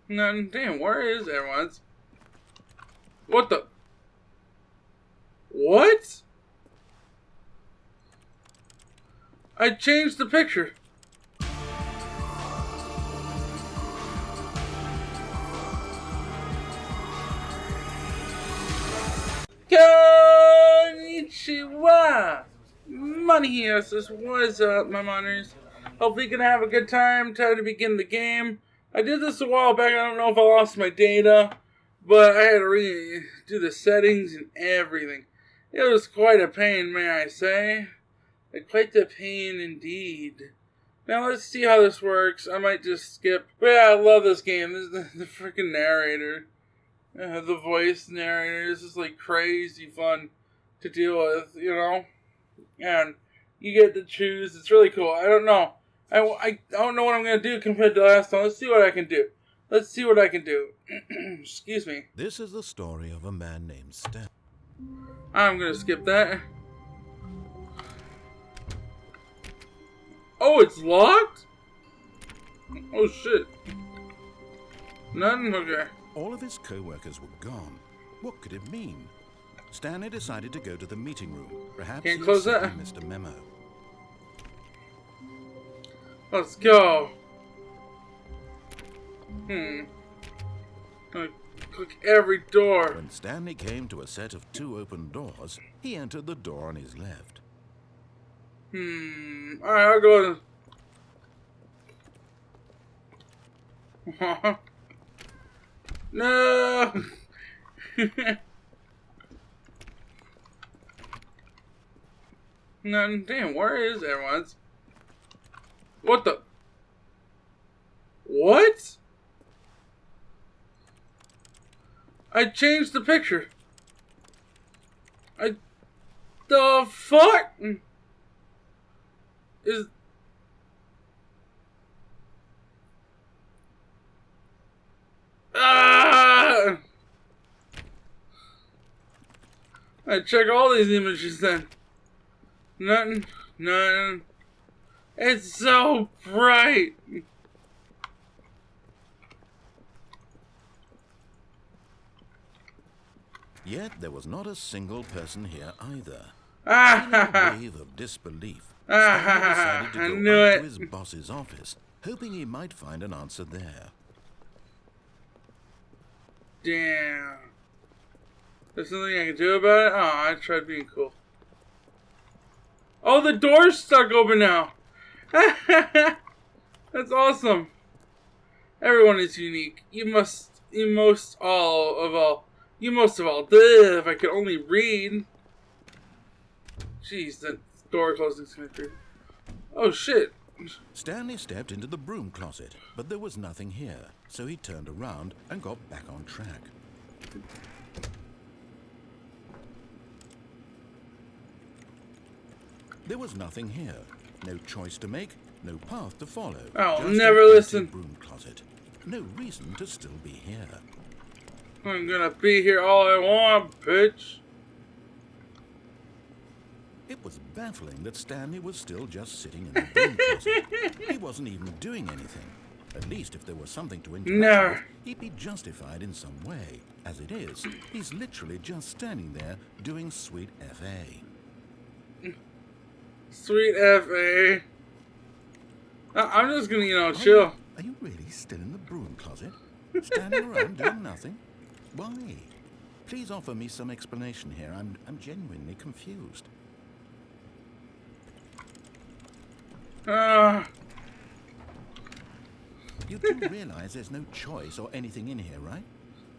Nothing. Damn, where is everyone's? What the? What? I changed the picture. Konnichiwa! Money here says, what's up, my moners? Hopefully you can have a good time. Time to begin the game. I did this a while back. I don't know if I lost my data, but I had to redo the settings and everything. It was quite a pain, may I say. Quite a pain indeed. Now let's see how this works. I might just skip. But yeah, I love this game. This is the freaking narrator. The voice narrator. This is like crazy fun to deal with, you know? And you get to choose. It's really cool. I don't know. I don't know what I'm going to do compared to last time. Let's see what I can do. Let's see what I can do. Excuse me. This is the story of a man named Stanley. I'm going to skip that. Oh, it's locked? Oh, shit. Nothing? Okay. All of his co-workers were gone. What could it mean? Stanley decided to go to the meeting room. Perhaps Can't close that. Missed a memo. Let's go. Click every door. When Stanley came to a set of 2 open doors, he entered the door on his left. Alright, I'll go to... No! Nothing. Damn, where is everyone's? What the? What? I changed the picture. The fuck? Is... Ah! I check all these images then. Nothing. Nothing. It's so bright. Yet there was not a single person here either. In Ah! a wave of disbelief, Stanley decided to I go knew up it. to his boss's office, hoping he might find an answer there. Damn. There's nothing I can do about it? Oh, I tried being cool. Oh, the door's stuck open now. That's awesome. Everyone is unique. You most of all. Duh, if I could only read. Jeez, that door closing's kind of creepy. Oh, shit. Stanley stepped into the broom closet, but there was nothing here, so he turned around and got back on track. There was nothing here. No choice to make, no path to follow. I'll just never an empty listen. Broom closet. No reason to still be here. I'm gonna be here all I want, bitch. It was baffling that Stanley was still just sitting in the broom closet. He wasn't even doing anything. At least if there was something to interact No. with, he'd be justified in some way. As it is, he's literally just standing there doing sweet F.A. Sweet F.A. I'm just gonna, chill. Are you really still in the broom closet? Standing around doing nothing? Why? Please offer me some explanation here. I'm genuinely confused. You do realize there's no choice or anything in here, right?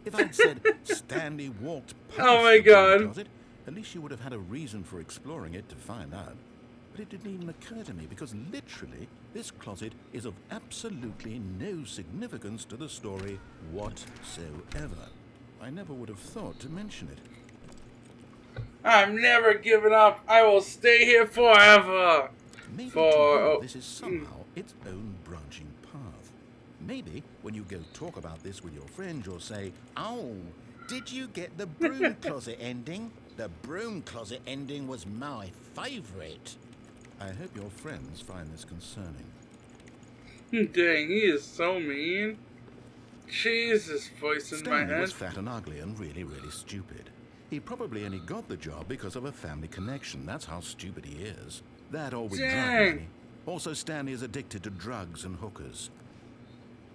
If I'd said Stanley walked past Oh my the broom God. closet, at least you would have had a reason for exploring it to find out. But it didn't even occur to me because literally this closet is of absolutely no significance to the story whatsoever. I never would have thought to mention it. I'm never giving up. I will stay here forever. Maybe For- to you, oh, this is somehow its own branching path. Maybe when you go talk about this with your friend, you'll say, "Oh, did you get the broom closet ending? The broom closet ending was my favorite." I hope your friends find this concerning. Dang, he is so mean. Jesus, voice in my Stanley head. was fat and ugly and really, really stupid. He probably only got the job because of a family connection. That's how stupid he is. That or with drug Dang. money. Also, Stanley is addicted to drugs and hookers.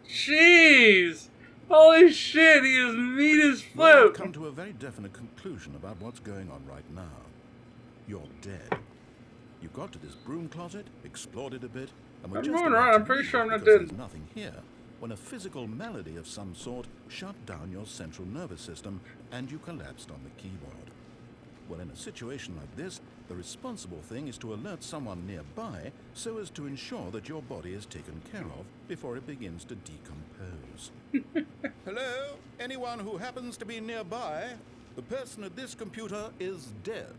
Jeez! Holy shit, he is meat as Well, I've flip! come to a very definite conclusion about what's going on right now. You're dead. You got to this broom closet, explored it a bit, and were I'm just moving about around. to I'm pretty leave sure it I'm not because dead. there's nothing here, when a physical malady of some sort shut down your central nervous system and you collapsed on the keyboard. Well, in a situation like this, the responsible thing is to alert someone nearby so as to ensure that your body is taken care of before it begins to decompose. Hello? Anyone who happens to be nearby? The person at this computer is dead.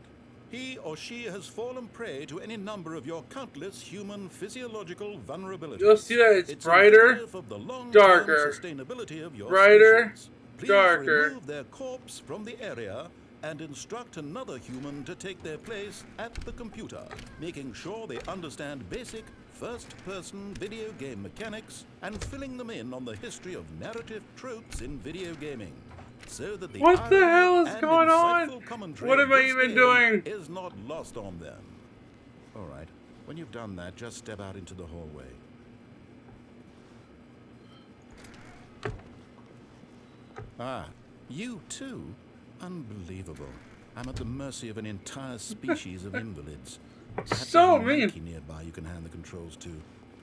He or she has fallen prey to any number of your countless human physiological vulnerabilities. You'll see that it's brighter, indicative of the long-term darker, sustainability of your brighter, species. Please darker. remove their corpse from the area and instruct another human to take their place at the computer, making sure they understand basic first-person video game mechanics and filling them in on the history of narrative tropes in video gaming. So that the What the hell is and going on? insightful commentary What of am I this even game doing? is not lost on them. All right, when you've done that, just step out into the hallway. Ah, you too? Unbelievable. I'm at the mercy of an entire species of invalids. Perhaps So there's a mean. monkey nearby you can hand the controls to.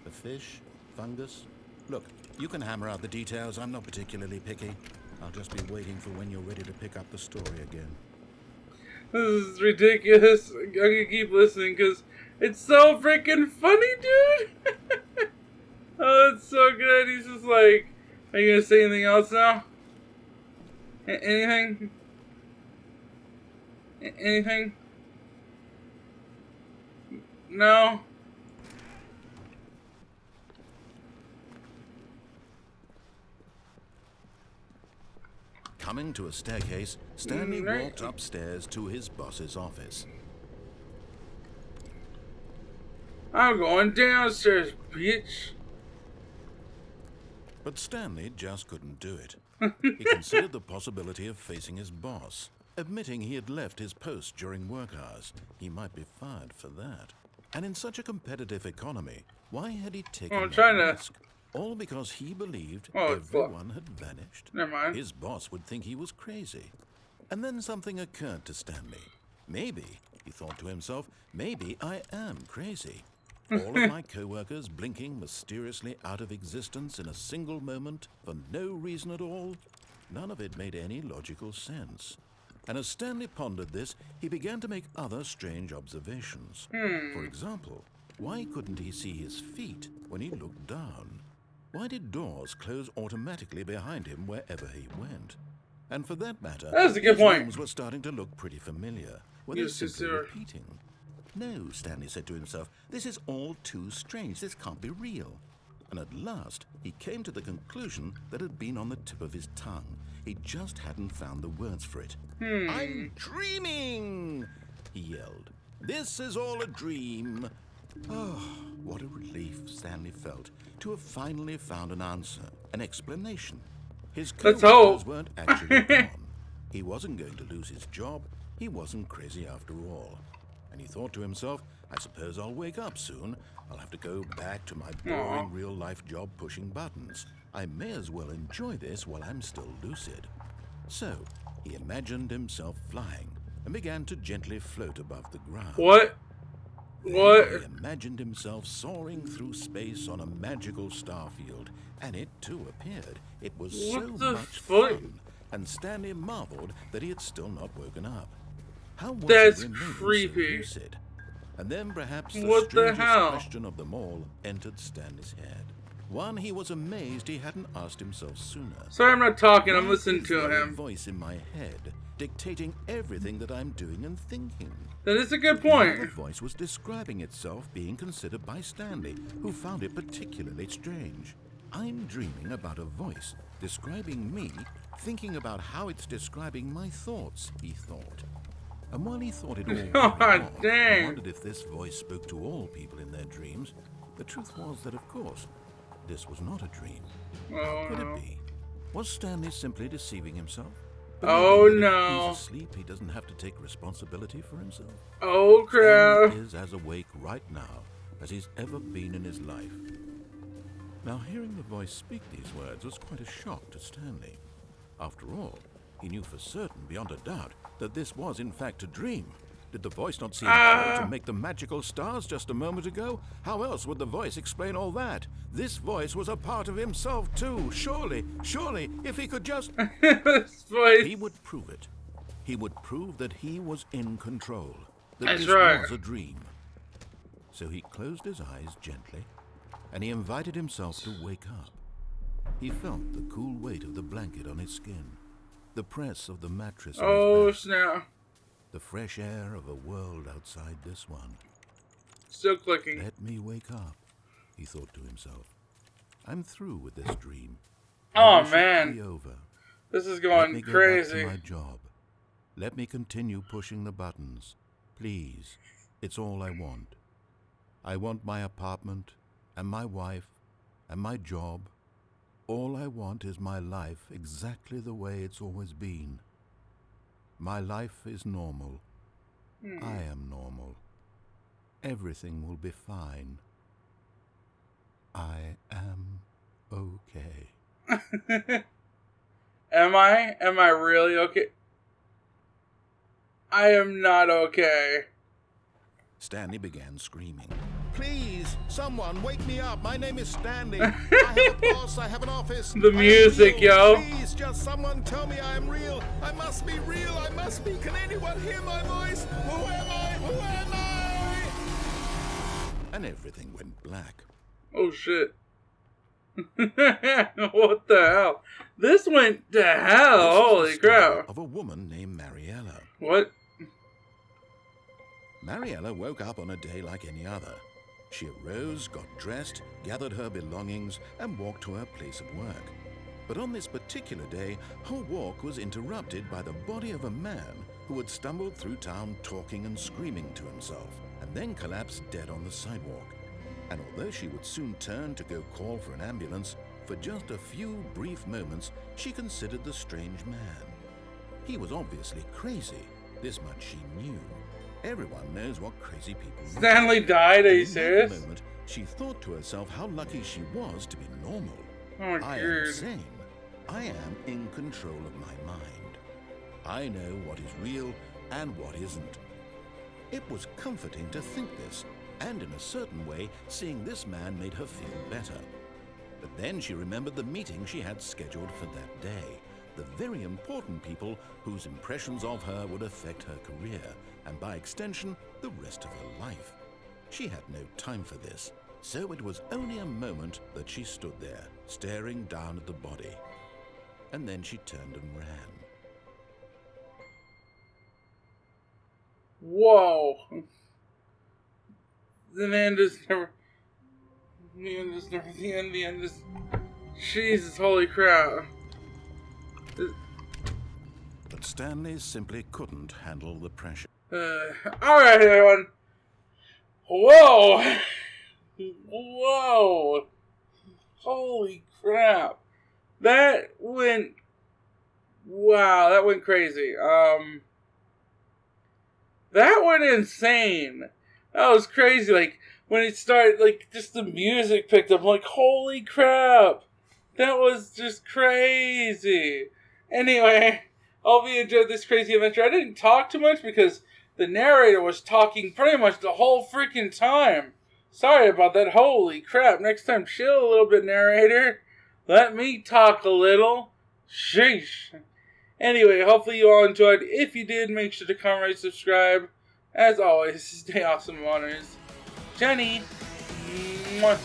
A fish? Fungus? Look, you can hammer out the details. I'm not particularly picky. I'll just be waiting for when you're ready to pick up the story again. This is ridiculous. I'm gonna keep listening because it's so freaking funny, dude. Oh, it's so good. He's just like, are you gonna say anything else now? Anything? Anything? No? Coming to a staircase, Stanley Right. walked upstairs to his boss's office. I'm going downstairs, bitch. But Stanley just couldn't do it. He considered the possibility of facing his boss. Admitting he had left his post during work hours, he might be fired for that. And in such a competitive economy, why had he taken I'm that trying to- risk? All because he believed Oh, everyone had vanished. Never mind. His boss would think he was crazy. And then something occurred to Stanley. Maybe, he thought to himself, maybe I am crazy. All of my co-workers blinking mysteriously out of existence in a single moment for no reason at all. None of it made any logical sense. And as Stanley pondered this, he began to make other strange observations. For example, why couldn't he see his feet when he looked down? Why did doors close automatically behind him wherever he went? And for that matter, That's a good his point. rooms were starting to look pretty familiar. Were they Yes, yes, simply sir. repeating? No, Stanley said to himself, this is all too strange. This can't be real. And at last, he came to the conclusion that had been on the tip of his tongue. He just hadn't found the words for it. I'm dreaming, he yelled. This is all a dream. Oh, what a relief Stanley felt to have finally found an answer, an explanation. His Let's co-workers hope. weren't actually gone. He wasn't going to lose his job. He wasn't crazy after all. And he thought to himself, I suppose I'll wake up soon. I'll have to go back to my boring real-life job pushing buttons. I may as well enjoy this while I'm still lucid. So, he imagined himself flying and began to gently float above the ground. What? Then What? He imagined himself soaring through space on a magical starfield, and it too appeared. It was so What the much fuck? fun, and Stanley marveled that he had still not woken up. How was That's he remaining creepy. so lucid? And then perhaps the What the strangest hell? question of them all entered Stanley's head. One he was amazed he hadn't asked himself sooner. Sorry, I'm not talking. I'm Why listening is to there a him. voice in my head dictating everything that I'm doing and thinking? That is a good The point. voice was describing itself being considered by Stanley, who found it particularly strange. I'm dreaming about a voice describing me, thinking about how it's describing my thoughts, he thought. And while he thought it all very God odd, dang. and wondered if this voice spoke to all people in their dreams, the truth was that, of course, this was not a dream. Oh, Could no. it be? Was Stanley simply deceiving himself? Oh Believing that if no. he's asleep, he doesn't have to take responsibility for himself? Oh crap. Stanley is as awake right now as he's ever been in his life. Now, hearing the voice speak these words was quite a shock to Stanley. After all, he knew for certain, beyond a doubt, that this was in fact a dream. Did the voice not see him fall to make the magical stars just a moment ago? How else would the voice explain all that? This voice was a part of himself too. Surely, if he could just... This voice. He would prove it. He would prove that he was in control. That That's this right. was a dream. So he closed his eyes gently, and he invited himself to wake up. He felt the cool weight of the blanket on his skin, the press of the mattress on Oh his back, snap. the fresh air of a world outside this one. Still clicking. Let me wake up, he thought to himself. I'm through with this dream. Oh It should man. be over. This is Let me going go crazy. back to my job. Let me continue pushing the buttons. Please. It's all I want. I want my apartment, and my wife, and my job. All I want is my life exactly the way it's always been. My life is normal. I am normal. Everything will be fine. I am okay. Am I? Am I really okay? I am not okay. Stanley began screaming. Please, someone, wake me up. My name is Stanley. I have a boss. I have an office. The I am music, real. yo. Please, just someone tell me I am real. I must be real. I must be. Can anyone hear my voice? Who am I? Who am I? And everything went black. Oh shit. What the hell? This went to hell. This is Holy the story crap. of a woman named Mariella. What? Mariella woke up on a day like any other. She arose, got dressed, gathered her belongings, and walked to her place of work. But on this particular day, her walk was interrupted by the body of a man who had stumbled through town talking and screaming to himself, and then collapsed dead on the sidewalk. And although she would soon turn to go call for an ambulance, for just a few brief moments, she considered the strange man. He was obviously crazy. This much she knew. Everyone knows what crazy people do. Stanley died? Are you In that serious? moment, she thought to herself how lucky she was to be normal. Oh my I am god. sane. I am in control of my mind. I know what is real and what isn't. It was comforting to think this, and in a certain way, seeing this man made her feel better. But then she remembered the meeting she had scheduled for that day. The very important people whose impressions of her would affect her career, and by extension, the rest of her life. She had no time for this, so it was only a moment that she stood there, staring down at the body. And then she turned and ran. Whoa. The end is never. The end is never. The end is. Jesus, holy crap. But Stanley simply couldn't handle the pressure. Alright, everyone. Whoa. Whoa. Holy crap. That went. Wow, that went crazy. That went insane. That was crazy. Like, when it started, like, just the music picked up. I'm like, holy crap. That was just crazy. Anyway, hope you enjoyed this crazy adventure. I didn't talk too much because the narrator was talking pretty much the whole freaking time. Sorry about that. Holy crap. Next time, chill a little bit, narrator. Let me talk a little. Sheesh. Anyway, hopefully you all enjoyed. If you did, make sure to comment, rate, subscribe. As always, stay awesome, Honors. Jenny. Mwah.